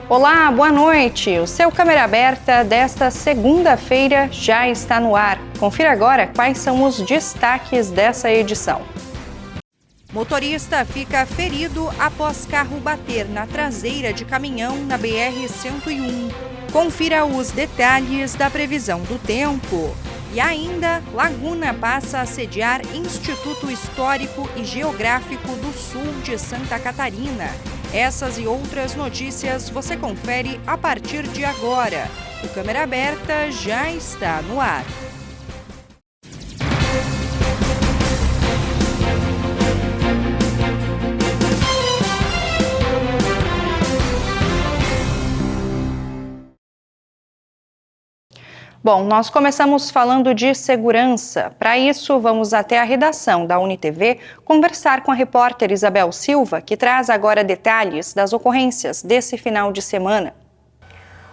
Olá, boa noite. O seu Câmera Aberta desta segunda-feira já está no ar. Confira agora quais são os destaques dessa edição. Motorista fica ferido após carro bater na traseira de caminhão na BR-101. Confira os detalhes da previsão do tempo. E ainda, Laguna passa a sediar Instituto Histórico e Geográfico do Sul de Santa Catarina. Essas e outras notícias você confere a partir de agora. O Câmera Aberta já está no ar. Bom, nós começamos falando de segurança. Para isso, vamos até a redação da UniTV conversar com a repórter Isabel Silva, que traz agora detalhes das ocorrências desse final de semana.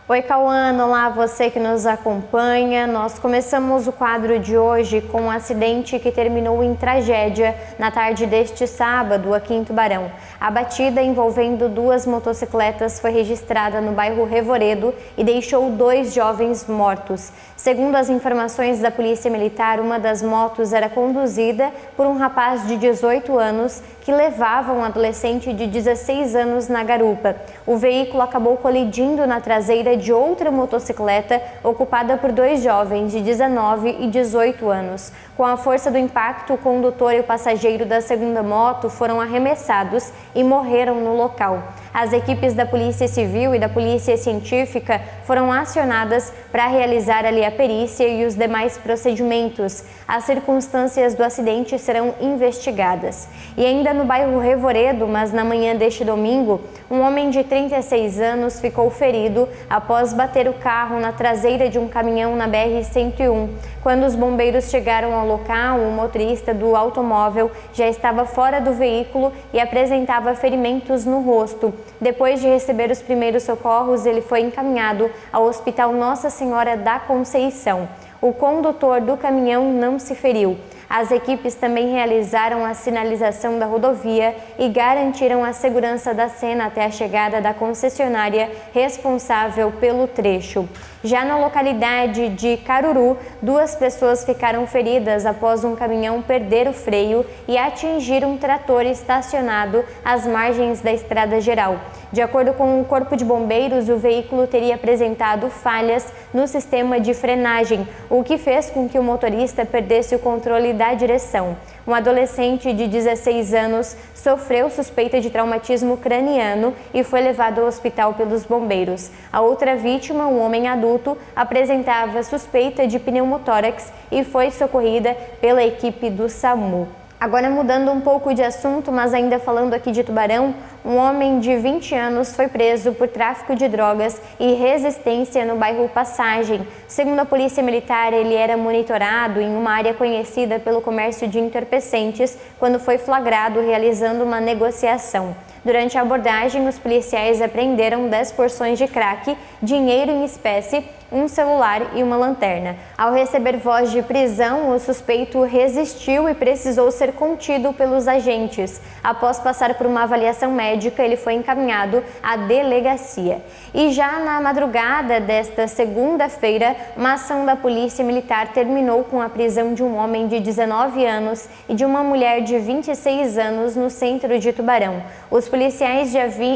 Oi, Cauã, olá você que nos acompanha. Nós começamos o quadro de hoje com um acidente que terminou em tragédia na tarde deste sábado aqui em Tubarão. A batida envolvendo duas motocicletas foi registrada no bairro Revoredo e deixou 2 jovens mortos. Segundo as informações da Polícia Militar, uma das motos era conduzida por um rapaz de 18 anos que levava um adolescente de 16 anos na garupa. O veículo acabou colidindo na traseira de outra motocicleta ocupada por 2 jovens de 19 e 18 anos. Com a força do impacto, o condutor e o passageiro da segunda moto foram arremessados e morreram no local. As equipes da Polícia Civil e da Polícia Científica foram acionadas para realizar ali a perícia e os demais procedimentos. As circunstâncias do acidente serão investigadas. E ainda no bairro Revoredo, mas na manhã deste domingo, um homem de 36 anos ficou ferido após bater o carro na traseira de um caminhão na BR-101. Quando os bombeiros chegaram ao local, o motorista do automóvel já estava fora do veículo e apresentava ferimentos no rosto. Depois de receber os primeiros socorros, ele foi encaminhado ao Hospital Nossa Senhora da Conceição. O condutor do caminhão não se feriu. As equipes também realizaram a sinalização da rodovia e garantiram a segurança da cena até a chegada da concessionária responsável pelo trecho. Já na localidade de Caruru, 2 pessoas ficaram feridas após um caminhão perder o freio e atingir um trator estacionado às margens da estrada geral. De acordo com o Corpo de Bombeiros, o veículo teria apresentado falhas no sistema de frenagem, o que fez com que o motorista perdesse o controle da direção. Um adolescente de 16 anos sofreu suspeita de traumatismo craniano e foi levado ao hospital pelos bombeiros. A outra vítima, um homem adulto, apresentava suspeita de pneumotórax e foi socorrida pela equipe do SAMU. Agora mudando um pouco de assunto, mas ainda falando aqui de Tubarão, um homem de 20 anos foi preso por tráfico de drogas e resistência no bairro Passagem. Segundo a Polícia Militar, ele era monitorado em uma área conhecida pelo comércio de entorpecentes quando foi flagrado realizando uma negociação. Durante a abordagem, os policiais apreenderam 10 porções de crack, dinheiro em espécie, um celular e uma lanterna. Ao receber voz de prisão, o suspeito resistiu e precisou ser contido pelos agentes. Após passar por uma avaliação médica, ele foi encaminhado à delegacia. E já na madrugada desta segunda-feira, uma ação da Polícia Militar terminou com a prisão de um homem de 19 anos e de uma mulher de 26 anos no centro de Tubarão. Os policiais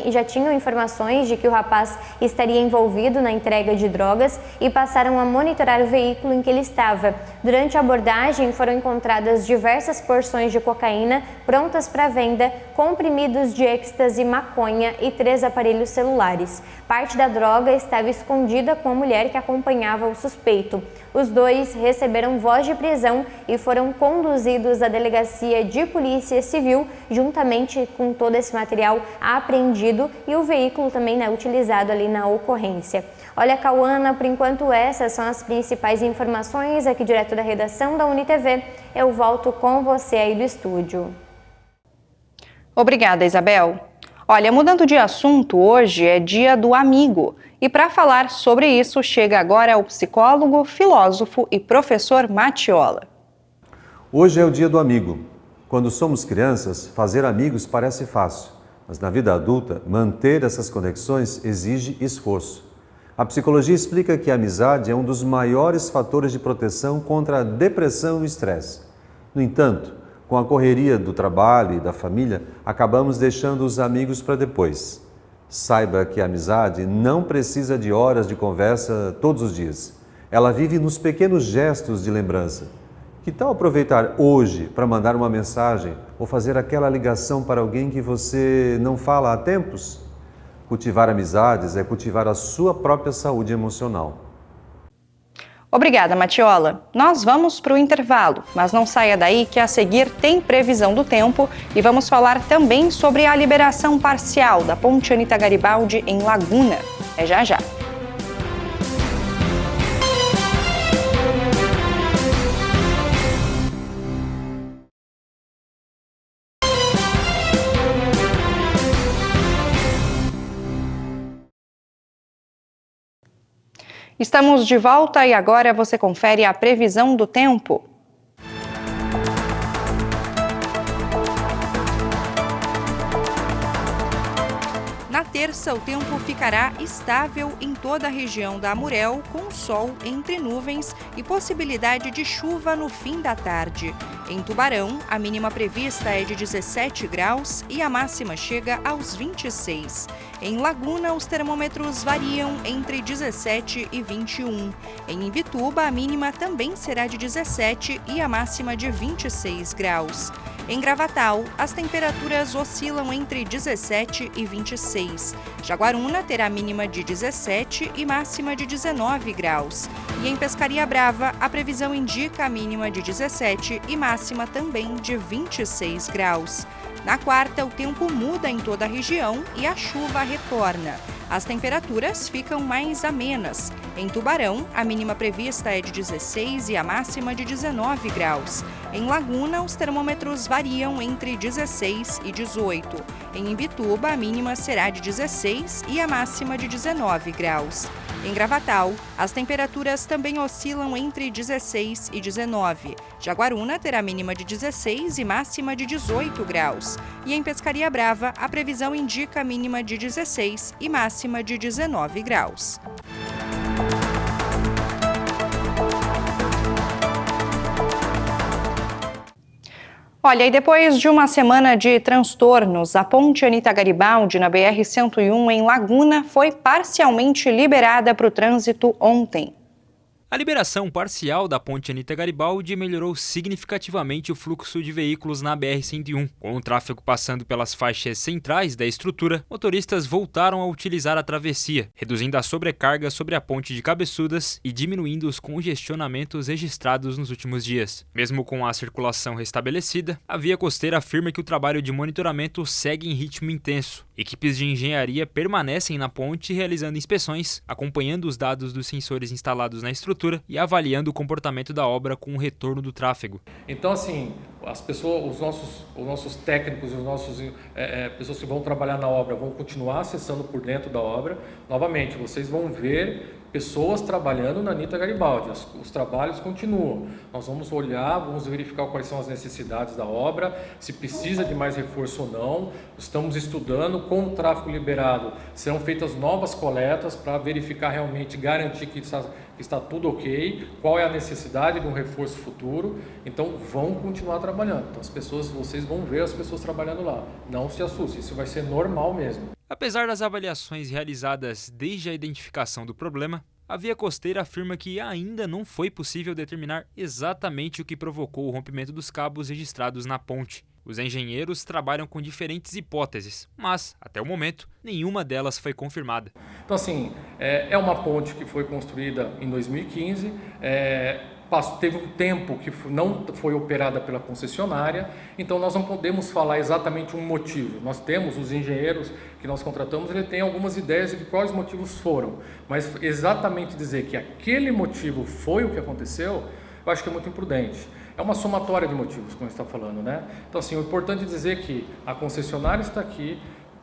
já tinham informações de que o rapaz estaria envolvido na entrega de drogas e passaram a monitorar o veículo em que ele estava. Durante a abordagem, foram encontradas diversas porções de cocaína prontas para venda, comprimidos de êxtase, maconha e 3 aparelhos celulares. Parte da droga estava escondida com a mulher que acompanhava o suspeito. Os 2 receberam voz de prisão e foram conduzidos à delegacia de Polícia Civil, juntamente com todo esse material apreendido e o veículo também utilizado ali na ocorrência. Olha, Cauana, por enquanto essas são as principais informações aqui direto da redação da UniTV. Eu volto com você aí do estúdio. Obrigada, Isabel. Olha, mudando de assunto, hoje é Dia do Amigo. E para falar sobre isso, chega agora o psicólogo, filósofo e professor Matiola. Hoje é o Dia do Amigo. Quando somos crianças, fazer amigos parece fácil. Mas na vida adulta, manter essas conexões exige esforço. A psicologia explica que a amizade é um dos maiores fatores de proteção contra a depressão e o estresse. No entanto, com a correria do trabalho e da família, acabamos deixando os amigos para depois. Saiba que a amizade não precisa de horas de conversa todos os dias. Ela vive nos pequenos gestos de lembrança. Que tal aproveitar hoje para mandar uma mensagem ou fazer aquela ligação para alguém que você não fala há tempos? Cultivar amizades é cultivar a sua própria saúde emocional. Obrigada, Matiola. Nós vamos para o intervalo, mas não saia daí que a seguir tem previsão do tempo e vamos falar também sobre a liberação parcial da Ponte Anita Garibaldi em Laguna. É já já. Estamos de volta e agora você confere a previsão do tempo. Na terça, o tempo ficará estável em toda a região da Amurel, com sol entre nuvens e possibilidade de chuva no fim da tarde. Em Tubarão, a mínima prevista é de 17 graus e a máxima chega aos 26. Em Laguna, os termômetros variam entre 17 e 21. Em Imbituba, a mínima também será de 17 e a máxima de 26 graus. Em Gravatal, as temperaturas oscilam entre 17 e 26. Jaguaruna terá mínima de 17 e máxima de 19 graus. E em Pescaria Brava, a previsão indica a mínima de 17 e máxima também de 26 graus. Na quarta, o tempo muda em toda a região e a chuva retorna. As temperaturas ficam mais amenas. Em Tubarão, a mínima prevista é de 16 e a máxima de 19 graus. Em Laguna, os termômetros variam entre 16 e 18. Em Imbituba, a mínima será de 16 e a máxima de 19 graus. Em Gravatal, as temperaturas também oscilam entre 16 e 19. Jaguaruna terá mínima de 16 e máxima de 18 graus. E em Pescaria Brava, a previsão indica a mínima de 16 e máxima de 19 graus. Olha, e depois de uma semana de transtornos, a Ponte Anita Garibaldi, na BR-101, em Laguna, foi parcialmente liberada para o trânsito ontem. A liberação parcial da Ponte Anita Garibaldi melhorou significativamente o fluxo de veículos na BR-101. Com o tráfego passando pelas faixas centrais da estrutura, motoristas voltaram a utilizar a travessia, reduzindo a sobrecarga sobre a ponte de Cabeçudas e diminuindo os congestionamentos registrados nos últimos dias. Mesmo com a circulação restabelecida, a Via Costeira afirma que o trabalho de monitoramento segue em ritmo intenso. Equipes de engenharia permanecem na ponte realizando inspeções, acompanhando os dados dos sensores instalados na estrutura e avaliando o comportamento da obra com o retorno do tráfego. Então, assim, as pessoas, os nossos técnicos, pessoas que vão trabalhar na obra vão continuar acessando por dentro da obra. Novamente, vocês vão ver pessoas trabalhando na Anita Garibaldi. Os trabalhos continuam. Nós vamos olhar, vamos verificar quais são as necessidades da obra, se precisa de mais reforço ou não. Estamos estudando, com o tráfego liberado, serão feitas novas coletas para verificar realmente, garantir que está tudo ok, qual é a necessidade de um reforço futuro. Então vão continuar trabalhando. Então vocês vão ver as pessoas trabalhando lá. Não se assustem, isso vai ser normal mesmo. Apesar das avaliações realizadas desde a identificação do problema, a Via Costeira afirma que ainda não foi possível determinar exatamente o que provocou o rompimento dos cabos registrados na ponte. Os engenheiros trabalham com diferentes hipóteses, mas, até o momento, nenhuma delas foi confirmada. Então, assim, é uma ponte que foi construída em 2015, teve um tempo que não foi operada pela concessionária, então nós não podemos falar exatamente um motivo. Nós temos, os engenheiros que nós contratamos, ele tem algumas ideias de quais motivos foram, mas exatamente dizer que aquele motivo foi o que aconteceu, eu acho que é muito imprudente. É uma somatória de motivos, como a gente está falando, né? Então, assim, o importante é dizer que a concessionária está aqui,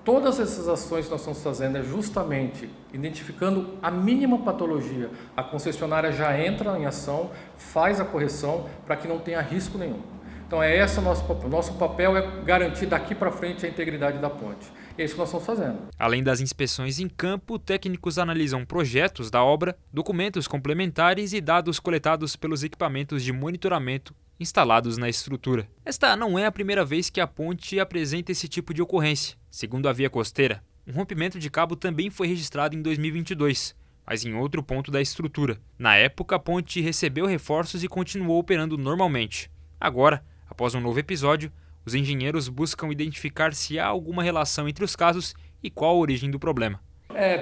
todas essas ações que nós estamos fazendo é justamente identificando a mínima patologia. A concessionária já entra em ação, faz a correção para que não tenha risco nenhum. Então, esse o nosso papel. Nosso papel é garantir daqui para frente a integridade da ponte. E é isso que nós estamos fazendo. Além das inspeções em campo, técnicos analisam projetos da obra, documentos complementares e dados coletados pelos equipamentos de monitoramento instalados na estrutura. Esta não é a primeira vez que a ponte apresenta esse tipo de ocorrência. Segundo a Via Costeira, um rompimento de cabo também foi registrado em 2022, mas em outro ponto da estrutura. Na época, a ponte recebeu reforços e continuou operando normalmente. Agora, após um novo episódio, os engenheiros buscam identificar se há alguma relação entre os casos e qual a origem do problema.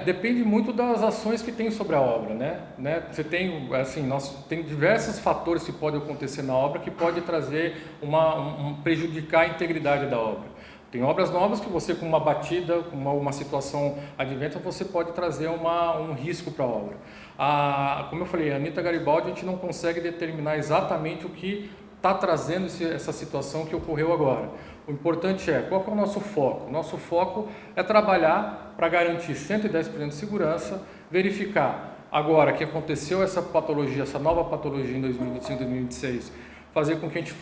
Depende muito das ações que tem sobre a obra, né? Você tem, assim, tem diversos fatores que podem acontecer na obra que pode trazer prejudicar a integridade da obra. Tem obras novas que você, com uma batida, com uma situação adventa, você pode trazer um risco para a obra. Como eu falei, a Anita Garibaldi, a gente não consegue determinar exatamente o que está trazendo essa situação que ocorreu agora. O importante qual que é o nosso foco? O nosso foco é trabalhar para garantir 110% de segurança, verificar agora que aconteceu essa patologia, essa nova patologia em 2025, 2026, fazer com que a gente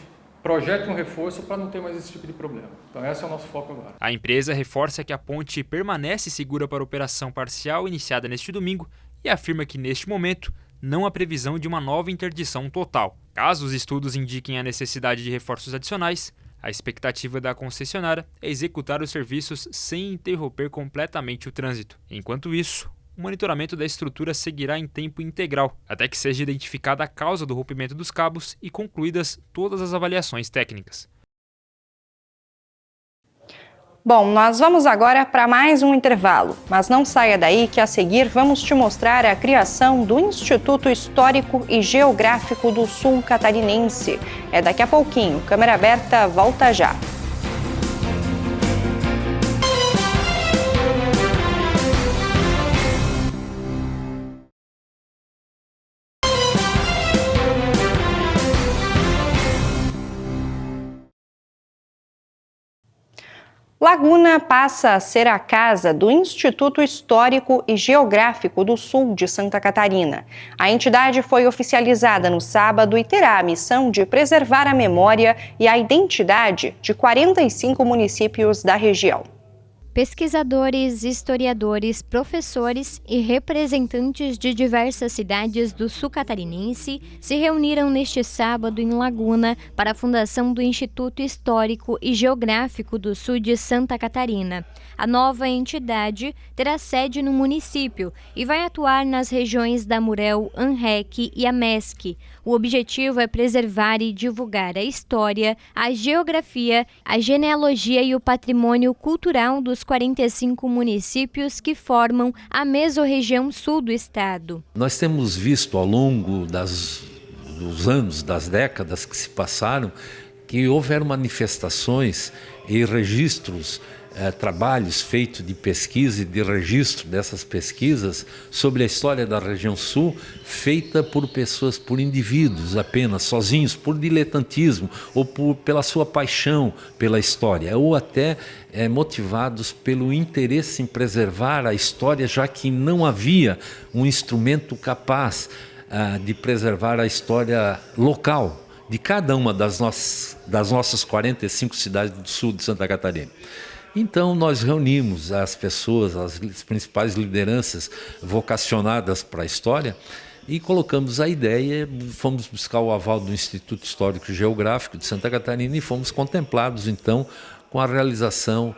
projete um reforço para não ter mais esse tipo de problema. Então esse é o nosso foco agora. A empresa reforça que a ponte permanece segura para a operação parcial iniciada neste domingo e afirma que neste momento não há previsão de uma nova interdição total. Caso os estudos indiquem a necessidade de reforços adicionais, a expectativa da concessionária é executar os serviços sem interromper completamente o trânsito. Enquanto isso, o monitoramento da estrutura seguirá em tempo integral, até que seja identificada a causa do rompimento dos cabos e concluídas todas as avaliações técnicas. Bom, nós vamos agora para mais um intervalo, mas não saia daí que a seguir vamos te mostrar a criação do Instituto Histórico e Geográfico do Sul Catarinense. É daqui a pouquinho, câmera aberta, volta já. Laguna passa a ser a casa do Instituto Histórico e Geográfico do Sul de Santa Catarina. A entidade foi oficializada no sábado e terá a missão de preservar a memória e a identidade de 45 municípios da região. Pesquisadores, historiadores, professores e representantes de diversas cidades do sul catarinense se reuniram neste sábado em Laguna para a fundação do Instituto Histórico e Geográfico do Sul de Santa Catarina. A nova entidade terá sede no município e vai atuar nas regiões da Murel, Anrec e Amesc. O objetivo é preservar e divulgar a história, a geografia, a genealogia e o patrimônio cultural dos 45 municípios que formam a mesorregião sul do estado. Nós temos visto ao longo dos anos, das décadas que se passaram, que houveram manifestações e registros, trabalhos feitos de pesquisa e de registro dessas pesquisas sobre a história da região sul, feita por pessoas, por indivíduos apenas, sozinhos, por diletantismo ou pela sua paixão pela história, ou até motivados pelo interesse em preservar a história, já que não havia um instrumento capaz de preservar a história local de cada uma das nossas 45 cidades do sul de Santa Catarina. Então nós reunimos as pessoas, as principais lideranças vocacionadas para a história e colocamos a ideia, fomos buscar o aval do Instituto Histórico e Geográfico de Santa Catarina e fomos contemplados então com a realização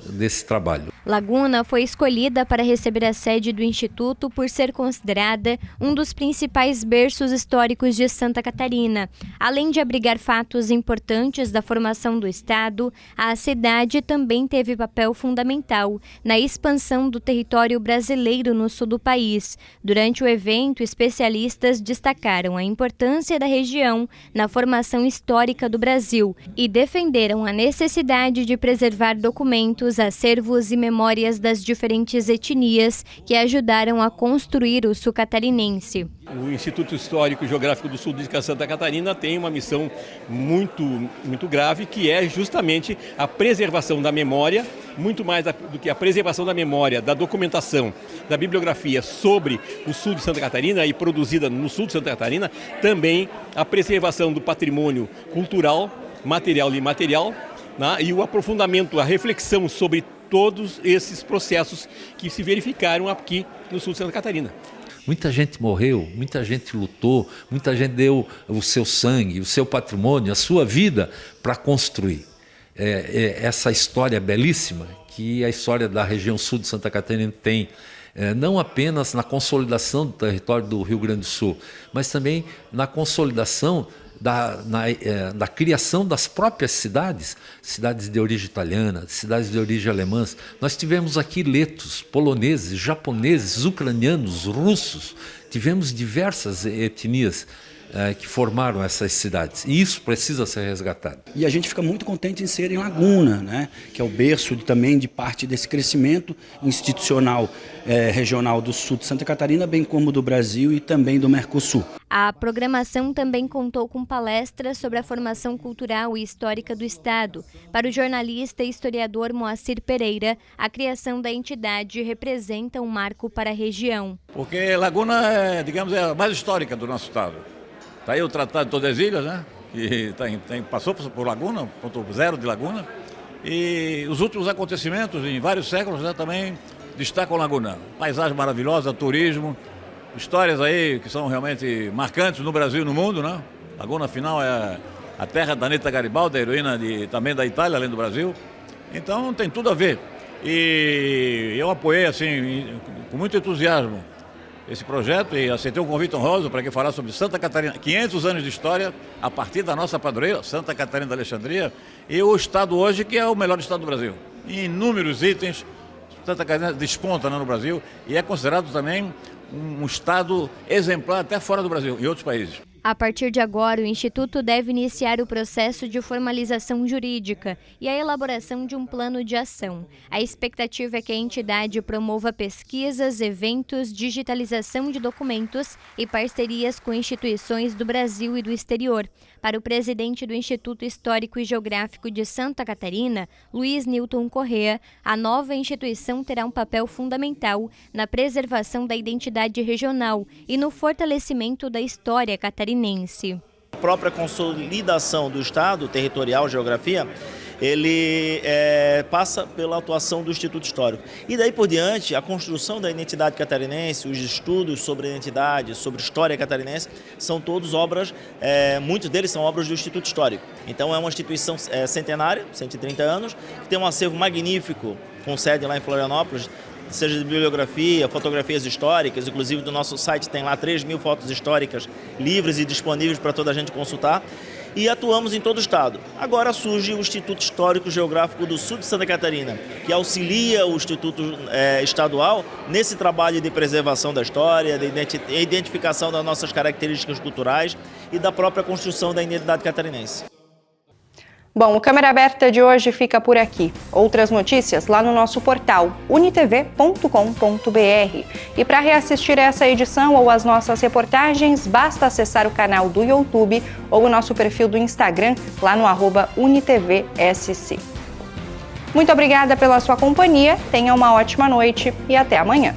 desse trabalho. Laguna foi escolhida para receber a sede do Instituto por ser considerada um dos principais berços históricos de Santa Catarina. Além de abrigar fatos importantes da formação do Estado, a cidade também teve papel fundamental na expansão do território brasileiro no sul do país. Durante o evento, especialistas destacaram a importância da região na formação histórica do Brasil e defenderam a necessidade de preservar documentos, acervos e memórias das diferentes etnias que ajudaram a construir o sul catarinense. O Instituto Histórico e Geográfico do Sul de Santa Catarina tem uma missão muito grave, que é justamente a preservação da memória, muito mais do que a preservação da memória, da documentação, da bibliografia sobre o sul de Santa Catarina e produzida no sul de Santa Catarina, também a preservação do patrimônio cultural, material e imaterial, e o aprofundamento, a reflexão sobre todos esses processos que se verificaram aqui no sul de Santa Catarina. Muita gente morreu, muita gente lutou, muita gente deu o seu sangue, o seu patrimônio, a sua vida para construir essa história belíssima que a história da região sul de Santa Catarina tem. Não apenas na consolidação do território do Rio Grande do Sul, mas também na consolidação da criação das próprias cidades de origem italiana, cidades de origem alemãs. Nós tivemos aqui letos, poloneses, japoneses, ucranianos, russos, tivemos diversas etnias que formaram essas cidades, e isso precisa ser resgatado. E a gente fica muito contente em ser em Laguna, né? Que é o berço também de parte desse crescimento institucional regional do sul de Santa Catarina, bem como do Brasil e também do Mercosul. A programação também contou com palestras sobre a formação cultural e histórica do Estado. Para o jornalista e historiador Moacir Pereira, a criação da entidade representa um marco para a região. Porque Laguna, digamos, é a mais histórica do nosso Estado. Está aí o Tratado de Tordesilhas, né? Que passou por Laguna, ponto zero de Laguna. E os últimos acontecimentos em vários séculos, né, também destacam Laguna. Paisagem maravilhosa, turismo, histórias aí que são realmente marcantes no Brasil e no mundo, né? Laguna, afinal, é a terra da Anita Garibaldi, a heroína também da Itália, além do Brasil. Então tem tudo a ver. E eu apoiei, assim, com muito entusiasmo, esse projeto e aceitei um convite honroso para que falar sobre Santa Catarina, 500 anos de história, a partir da nossa padroeira, Santa Catarina da Alexandria, e o estado hoje que é o melhor estado do Brasil. Em inúmeros itens, Santa Catarina desponta, né, no Brasil, e é considerado também um estado exemplar até fora do Brasil, em outros países. A partir de agora, o Instituto deve iniciar o processo de formalização jurídica e a elaboração de um plano de ação. A expectativa é que a entidade promova pesquisas, eventos, digitalização de documentos e parcerias com instituições do Brasil e do exterior. Para o presidente do Instituto Histórico e Geográfico de Santa Catarina, Luiz Newton Correa, a nova instituição terá um papel fundamental na preservação da identidade regional e no fortalecimento da história catarinense. A própria consolidação do Estado, territorial, geografia, ele passa pela atuação do Instituto Histórico. E daí por diante, a construção da identidade catarinense, os estudos sobre identidade, sobre história catarinense, são todos obras, muitos deles são obras do Instituto Histórico. Então é uma instituição centenária, 130 anos, que tem um acervo magnífico, com sede lá em Florianópolis, seja de bibliografia, fotografias históricas, inclusive do nosso site tem lá 3.000 fotos históricas livres e disponíveis para toda a gente consultar, e atuamos em todo o estado. Agora surge o Instituto Histórico e Geográfico do Sul de Santa Catarina, que auxilia o Instituto Estadual nesse trabalho de preservação da história, de identificação das nossas características culturais e da própria construção da identidade catarinense. Bom, o Câmera Aberta de hoje fica por aqui. Outras notícias lá no nosso portal unitv.com.br. E para reassistir essa edição ou as nossas reportagens, basta acessar o canal do YouTube ou o nosso perfil do Instagram, lá no @unitvsc. Muito obrigada pela sua companhia, tenha uma ótima noite e até amanhã.